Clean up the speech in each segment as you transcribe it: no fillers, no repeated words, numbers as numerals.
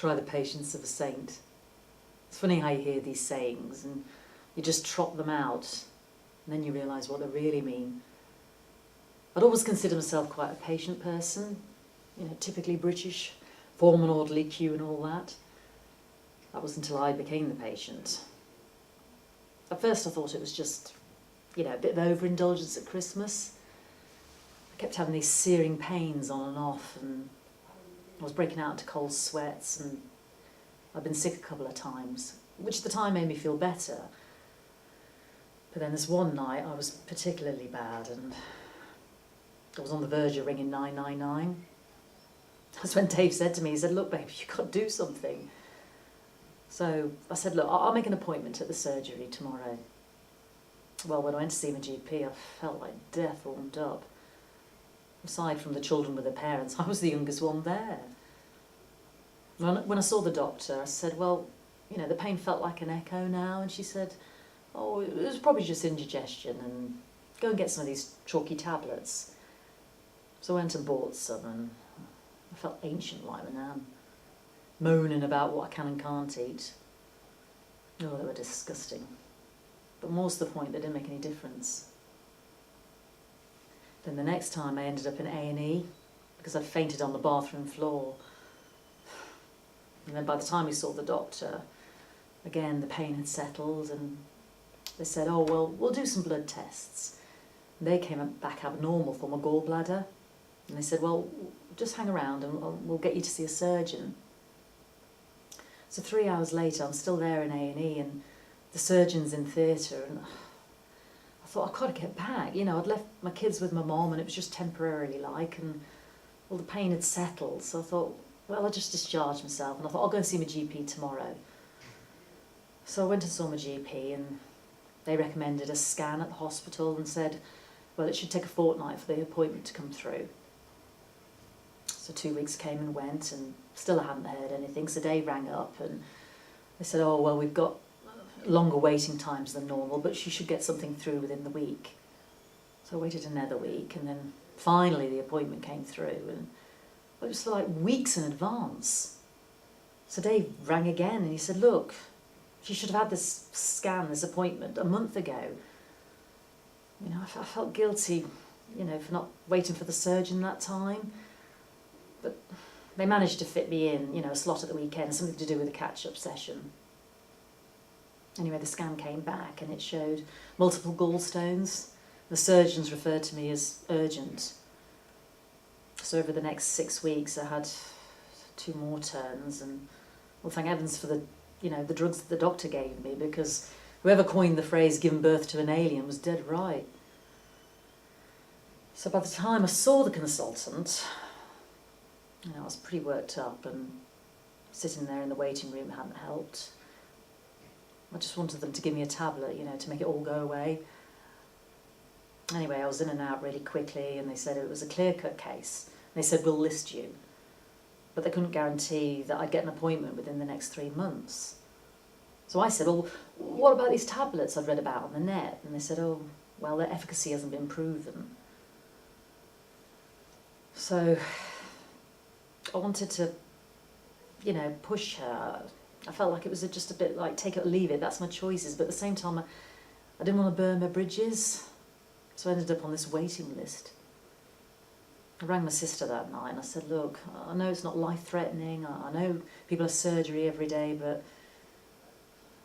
Try the patience of a saint. It's funny how you hear these sayings and you just trot them out and then you realise what they really mean. I'd always considered myself quite a patient person, typically British, form an orderly queue and all that. That was until I became the patient. At first I thought it was just, a bit of overindulgence at Christmas. I kept having these searing pains on and off, and I was breaking out into cold sweats, and I'd been sick a couple of times, which at the time made me feel better. But then this one night I was particularly bad, and I was on the verge of ringing 999. That's when Dave said to me, he said, "Look, baby, you've got to do something." So I said, "Look, I'll make an appointment at the surgery tomorrow." Well, when I went to see my GP, I felt like death warmed up. Aside from the children with their parents, I was the youngest one there. When I saw the doctor, I said, "Well, the pain felt like an echo now." And she said, "Oh, it was probably just indigestion, and go and get some of these chalky tablets." So I went and bought some, and I felt ancient like my nan, moaning about what I can and can't eat. Oh, they were disgusting. But more's the point, they didn't make any difference. Then the next time I ended up in A&E because I'd fainted on the bathroom floor. And then by the time we saw the doctor, again the pain had settled, and they said, "Oh, well, we'll do some blood tests." And they came back abnormal for my gallbladder. And they said, "Well, just hang around and we'll get you to see a surgeon." So 3 hours later, I'm still there in A&E, and the surgeon's in theatre, and I thought, I've got to get back. I'd left my kids with my mum, and it was just temporarily and all the pain had settled. So I thought, well, I just discharged myself, and I thought, I'll go and see my GP tomorrow. So I went and saw my GP, and they recommended a scan at the hospital and said, well, it should take a fortnight for the appointment to come through. So 2 weeks came and went, and still I hadn't heard anything. So Dave rang up, and they said, "Oh, well, we've got longer waiting times than normal, but she should get something through within the week." So I waited another week, and then finally the appointment came through, and it was like weeks in advance. So Dave rang again, and he said, "Look, she should have had this scan, this appointment a month ago." I felt guilty, for not waiting for the surgeon that time. But they managed to fit me in, a slot at the weekend, something to do with a catch-up session. Anyway, the scan came back and it showed multiple gallstones. The surgeons referred to me as urgent. So over the next 6 weeks I had 2 more turns, and well, thank heavens for the drugs that the doctor gave me, because whoever coined the phrase "giving birth to an alien" was dead right. So by the time I saw the consultant, I was pretty worked up, and sitting there in the waiting room hadn't helped. I just wanted them to give me a tablet, to make it all go away. Anyway, I was in and out really quickly, and they said it was a clear-cut case. They said, "We'll list you." But they couldn't guarantee that I'd get an appointment within the next 3 months. So I said, "Well, what about these tablets I've read about on the net?" And they said, "Oh, well, their efficacy hasn't been proven." So I wanted to, push her. I felt like it was just a bit like take it or leave it, that's my choices. But at the same time, I didn't want to burn my bridges. So I ended up on this waiting list. I rang my sister that night and I said, "Look, I know it's not life-threatening, I know people have surgery every day, but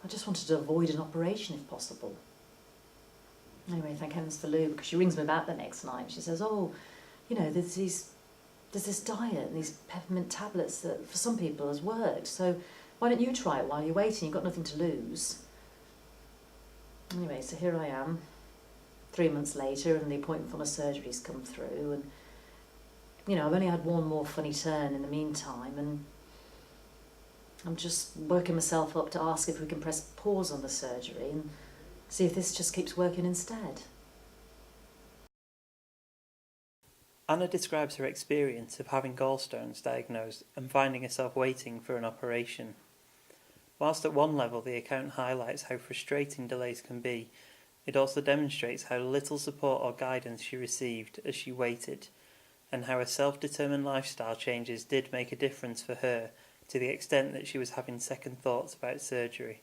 I just wanted to avoid an operation if possible." Anyway, thank heavens for Lou, because she rings me back the next night. She says, "Oh, there's this diet and these peppermint tablets that for some people has worked, so why don't you try it while you're waiting? You've got nothing to lose." Anyway, so here I am, 3 months later, and the appointment for my surgery's come through, and I've only had one more funny turn in the meantime, and I'm just working myself up to ask if we can press pause on the surgery and see if this just keeps working instead. Anna describes her experience of having gallstones diagnosed and finding herself waiting for an operation. Whilst at one level the account highlights how frustrating delays can be, it also demonstrates how little support or guidance she received as she waited, and how her self-determined lifestyle changes did make a difference for her to the extent that she was having second thoughts about surgery.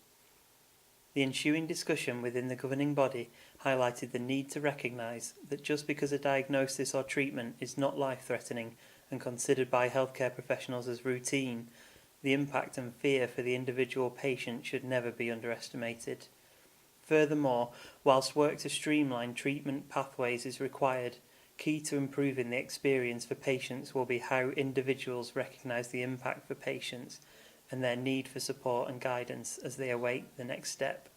The ensuing discussion within the governing body highlighted the need to recognise that just because a diagnosis or treatment is not life-threatening and considered by healthcare professionals as routine, the impact and fear for the individual patient should never be underestimated. Furthermore, whilst work to streamline treatment pathways is required, key to improving the experience for patients will be how individuals recognise the impact for patients and their need for support and guidance as they await the next step.